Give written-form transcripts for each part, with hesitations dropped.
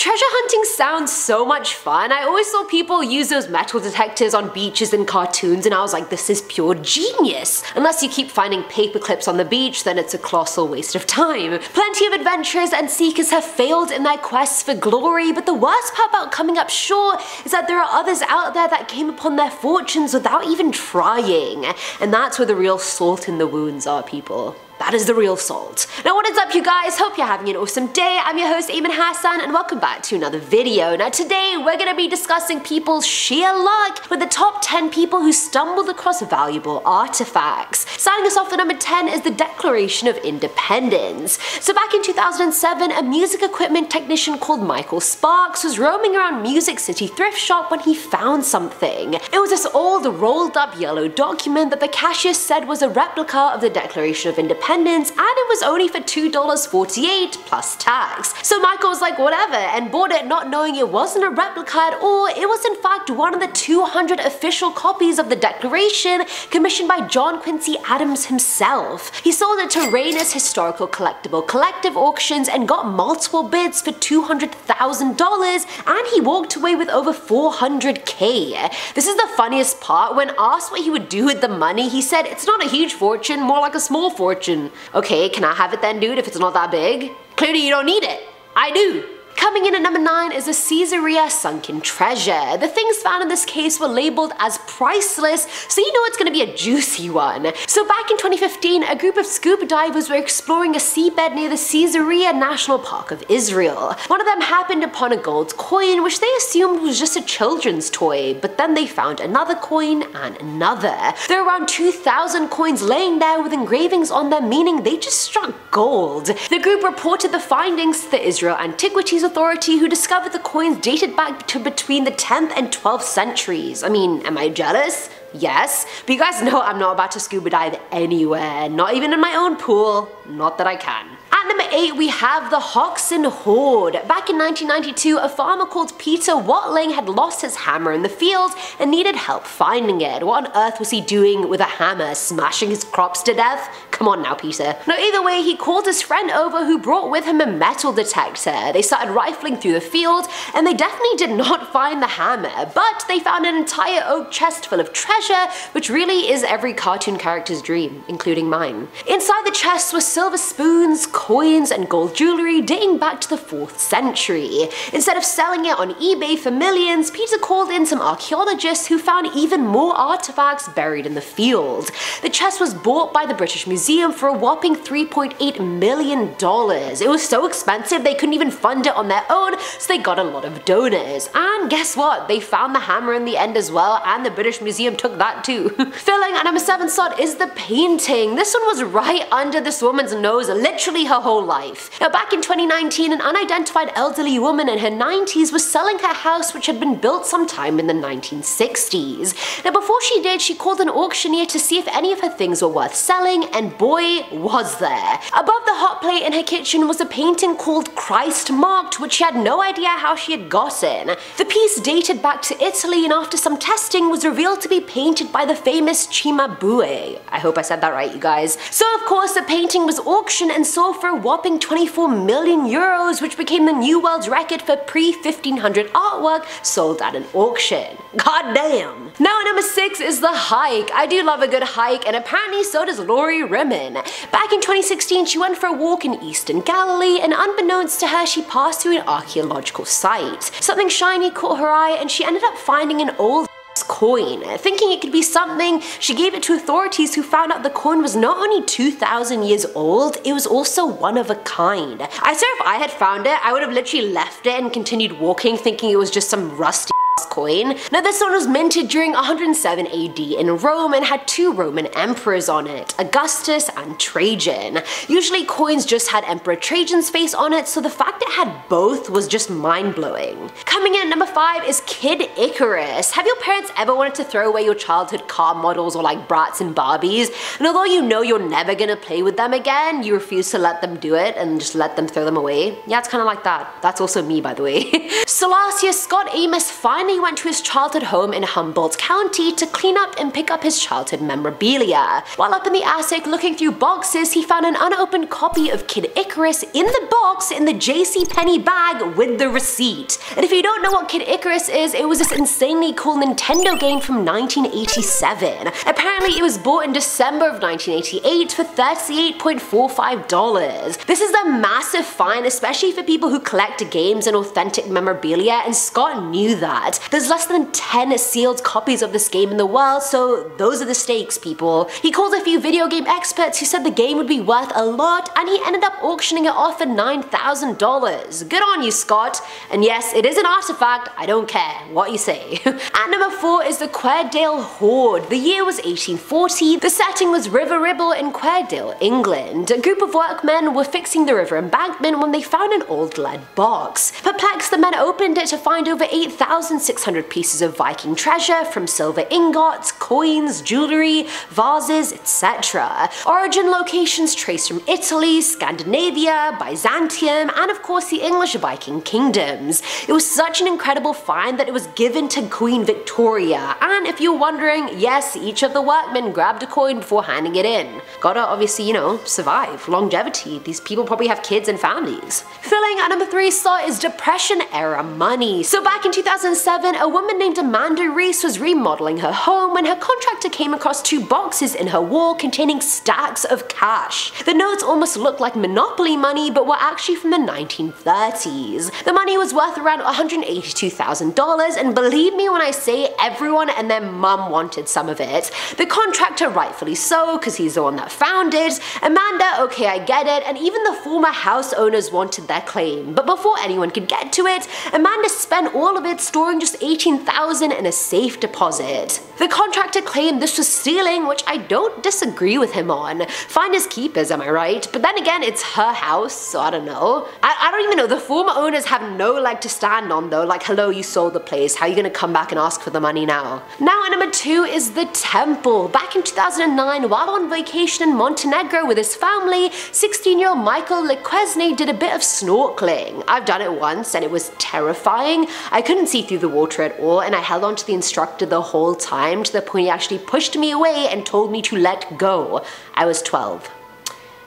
Treasure hunting sounds so much fun. I always saw people use those metal detectors on beaches in cartoons and I was like, this is pure genius. Unless you keep finding paper clips on the beach, then it's a colossal waste of time. Plenty of adventurers and seekers have failed in their quests for glory, but the worst part about coming up short is that there are others out there that came upon their fortunes without even trying. And that's where the real salt in the wounds are, people. That is the real salt. Now what is up, you guys? Hope you're having an awesome day. I'm your host Eamon Hassan and welcome back to another video. Now today we're going to be discussing people's sheer luck with the top 10 people who stumbled across valuable artifacts. Starting us off at number 10 is the Declaration of Independence. So back in 2007, a music equipment technician called Michael Sparks was roaming around Music City thrift shop when he found something. It was this old rolled up yellow document that the cashier said was a replica of the Declaration of Independence, and it was only for $2.48 plus tax. So Michael was like, whatever, and bought it not knowing it wasn't a replica at all. It was in fact one of the 200 official copies of the Declaration commissioned by John Quincy Adams himself. He sold it to Rainers Historical Collectible Collective Auctions and got multiple bids for $200,000, and he walked away with over $400K. This is the funniest part. When asked what he would do with the money, he said, it's not a huge fortune, more like a small fortune. Okay, can I have it then, dude, if it's not that big? Clearly you don't need it. I do. Coming in at number 9 is the CAESAREA sunken treasure. The things found in this case were labeled as priceless, so you know it's gonna be a juicy one. So back in 2015, a group of scuba divers were exploring a seabed near the CAESAREA National Park of Israel. One of them happened upon a gold coin, which they assumed was just a children's toy, but then they found another coin and another. There were around 2,000 coins laying there with engravings on them, meaning they just struck gold. The group reported the findings to the Israel Antiquities Authority, who discovered the coins dated back to between the 10th and 12th centuries. I mean, am I jealous? Yes, but you guys know I'm not about to scuba dive anywhere, not even in my own pool, not that I can. At number 8 we have the HOXNE HOARD. Back in 1992, a farmer called Peter Watling had lost his hammer in the field and needed help finding it. What on earth was he doing with a hammer, smashing his crops to death? Come on now, Peter. Now either way, he called his friend over who brought with him a metal detector. They started rifling through the field and they definitely did not find the hammer, but they found an entire oak chest full of treasure, which really is every cartoon character's dream, including mine. Inside the chest were silver spoons, coins, and gold jewelry dating back to the 4th century. Instead of selling it on eBay for millions, Peter called in some archaeologists who found even more artifacts buried in the field. The chest was bought by the British Museum for a whopping $3.8 million. It was so expensive they couldn't even fund it on their own, so they got a lot of donors. And guess what? They found the hammer in the end as well, and the British Museum took that too. Filling at number 7 slot is the painting. This one was right under this woman's nose, literally her whole life. Now back in 2019, an unidentified elderly woman in her 90s was selling her house, which had been built sometime in the 1960s. Now before she did, she called an auctioneer to see if any of her things were worth selling, and boy was there. Above the hot plate in her kitchen was a painting called Christ Marked, which she had no idea how she had gotten. The piece dated back to Italy and after some testing was revealed to be painted by the famous Cimabue. I hope I said that right, you guys. So of course the painting was auctioned and sold for a whopping 24 million euros, which became the new world's record for pre-1500 artwork sold at an auction. God damn. Now at number 6 is the hike. I do love a good hike, and apparently so does Lori Rimmen. Back in 2016, she went for a walk in Eastern Galilee, and unbeknownst to her, she passed through an archaeological site. Something shiny caught her eye, and she ended up finding an old coin. Thinking it could be something, she gave it to authorities who found out the coin was not only 2,000 years old, it was also one of a kind. I swear if I had found it, I would have literally left it and continued walking thinking it was just some rusty coin. Now this one was minted during 107 AD in Rome and had 2 Roman emperors on it, Augustus and Trajan. Usually coins just had Emperor Trajan's face on it, so the fact it had both was just mind-blowing. Coming in at number 5 is Kid Icarus. Have your parents ever wanted to throw away your childhood car models or like Bratz and Barbies, and although you know you're never gonna play with them again, you refuse to let them do it and just let them throw them away? Yeah, it's kind of like that. That's also me, by the way. So last year, Scott Amos finally went to his childhood home in Humboldt County to clean up and pick up his childhood memorabilia. While up in the attic looking through boxes, he found an unopened copy of Kid Icarus in the box in the JCPenney bag with the receipt. And if you don't know what Kid Icarus is, it was this insanely cool Nintendo game from 1987. Apparently it was bought in December of 1988 for $38.45. This is a massive find, especially for people who collect games and authentic memorabilia, and Scott knew that. There's less than 10 sealed copies of this game in the world, so those are the stakes, people. He called a few video game experts who said the game would be worth a lot, and he ended up auctioning it off for $9,000. Good on you, Scott. And yes, it is an artifact, I don't care what you say. At number 4 is the CUERDALE HOARD. The year was 1840. The setting was River Ribble in CUERDALE, England. A group of workmen were fixing the river embankment when they found an old lead box. Perplexed, the men opened it to find over 8,600 pieces of Viking treasure, from silver ingots, coins, jewelry, vases, etc. Origin locations traced from Italy, Scandinavia, Byzantium, and of course the English Viking kingdoms. It was such an incredible find that it was given to Queen Victoria, and if you're wondering, yes, each of the workmen grabbed a coin before handing it in. Gotta obviously, you know, survive. Longevity. These people probably have kids and families. Filling at number 3 slot is Depression era money. So back in 2007, a woman named Amanda Reese was remodeling her home when her contractor came across 2 boxes in her wall containing stacks of cash. The notes almost looked like Monopoly money, but were actually from the 1930s. The money was worth around $182,000, and believe me when I say everyone and their mum wanted some of it. The contractor rightfully so, because he's the one that found it. Amanda, okay, I get it, and even the former house owners wanted their claim. But before anyone could get to it, Amanda spent all of it storing just $18,000 in a safe deposit. The contractor claimed this was stealing, which I don't disagree with him on. Finders keepers, am I right? But then again, it's her house, so I don't know. I don't even know. The former owners have no leg to stand on though. Like, hello, you sold the place. How are you gonna come back and ask for the money now? Now at number 2 is the temple. Back in 2009, while on vacation in Montenegro with his family, 16-year-old Michael HOXNE did a bit of snorkeling. I've done it once and it was terrifying. I couldn't see through the water at all, and I held on to the instructor the whole time, to the point he actually pushed me away and told me to let go. I was 12.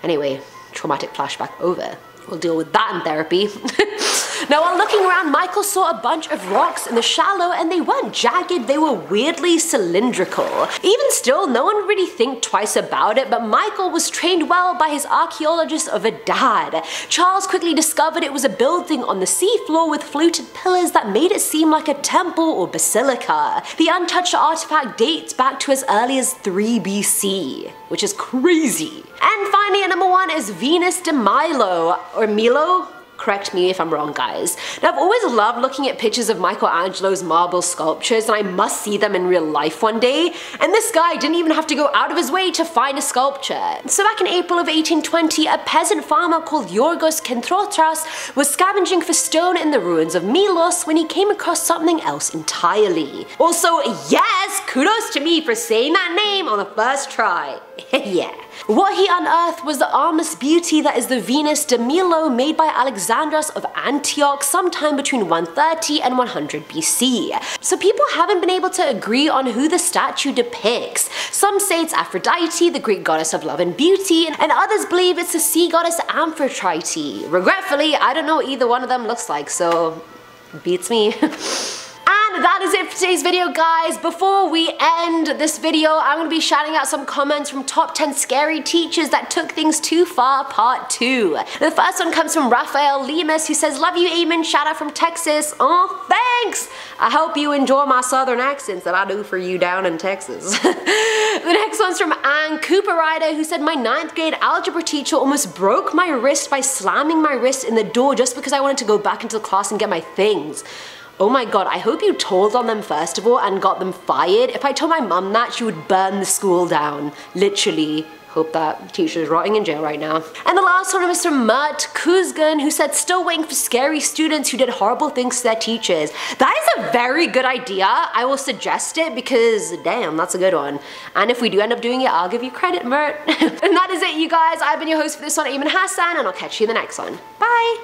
Anyway, traumatic flashback over. We'll deal with that in therapy. Now while looking around, Michael saw a bunch of rocks in the shallow, and they weren't jagged, they were weirdly cylindrical. Even still, no one really think twice about it, but Michael was trained well by his archaeologist of a dad. Charles quickly discovered it was a building on the seafloor with fluted pillars that made it seem like a temple or basilica. The untouched artifact dates back to as early as 3 BC, which is crazy. And finally at number 1 is Venus de Milo, or Milo? Correct me if I'm wrong, guys. Now, I've always loved looking at pictures of Michelangelo's marble sculptures, and I must see them in real life one day. And this guy didn't even have to go out of his way to find a sculpture. So back in April of 1820, a peasant farmer called Yorgos Kentrotras was scavenging for stone in the ruins of Milos when he came across something else entirely. Also, yes, kudos to me for saying that name on the first try. Yeah. What he unearthed was the armless beauty that is the Venus de Milo, made by Alexandros of Antioch sometime between 130 and 100 BC. So people haven't been able to agree on who the statue depicts. Some say it's Aphrodite, the Greek goddess of love and beauty, and others believe it's the sea goddess Amphitrite. Regretfully, I don't know what either one of them looks like, so beats me. And that is it for today's video, guys. Before we end this video, I'm going to be shouting out some comments from top 10 scary teachers that took things too far, part 2. The first one comes from Rafael Lemus, who says, "Love you, Eamon, shout out from Texas." Oh, thanks! I hope you enjoy my southern accents that I do for you down in Texas. The next one's from Ann Cooper Ryder, who said, "My 9th grade algebra teacher almost broke my wrist by slamming my wrist in the door just because I wanted to go back into the class and get my things." Oh my god, I hope you told on them first of all and got them fired. If I told my mum that, she would burn the school down. Literally. Hope that teacher is rotting in jail right now. And the last one was from Mert Kuzgun, who said, "Still waiting for scary students who did horrible things to their teachers." That is a very good idea. I will suggest it because, damn, that's a good one. And if we do end up doing it, I'll give you credit, Mert. And that is it, you guys. I've been your host for this one, Eamon Hassan, and I'll catch you in the next one. Bye!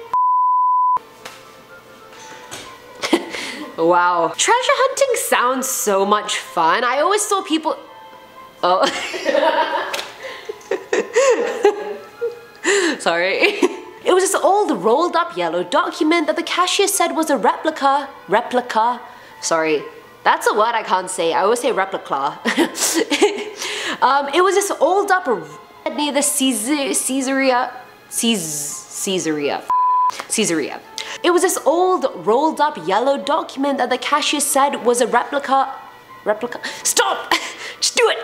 Wow. Treasure hunting sounds so much fun. I always saw people... Oh. Sorry. It was this old rolled up yellow document that the cashier said was a replica. Sorry. That's a word I can't say. I always say replica. It was this old up near the CAESAREA. It was this old rolled up yellow document that the cashier said was a replica. Stop! Just do it!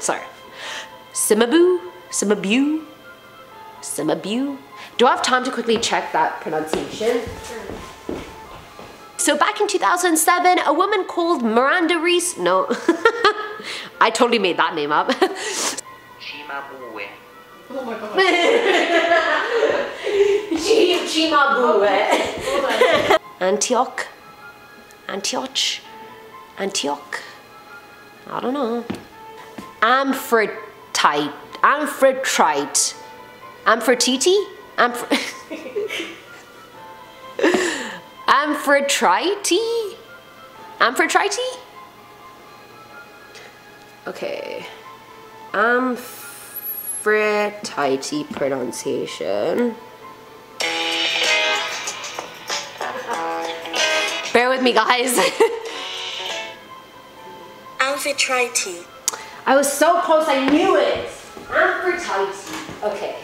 Sorry. Simabu? Do I have time to quickly check that pronunciation? So back in 2007, a woman called Miranda Reese, no, I totally made that name up. Chimabue. Oh my god. Chimabue. Antioch. I don't know. Amphitrite. Amphitrite? Amphitrite? Okay. Amphitrite pronunciation. Bear with me, guys. Amphitrite. I was so close, I knew it. Amphitrite. Okay.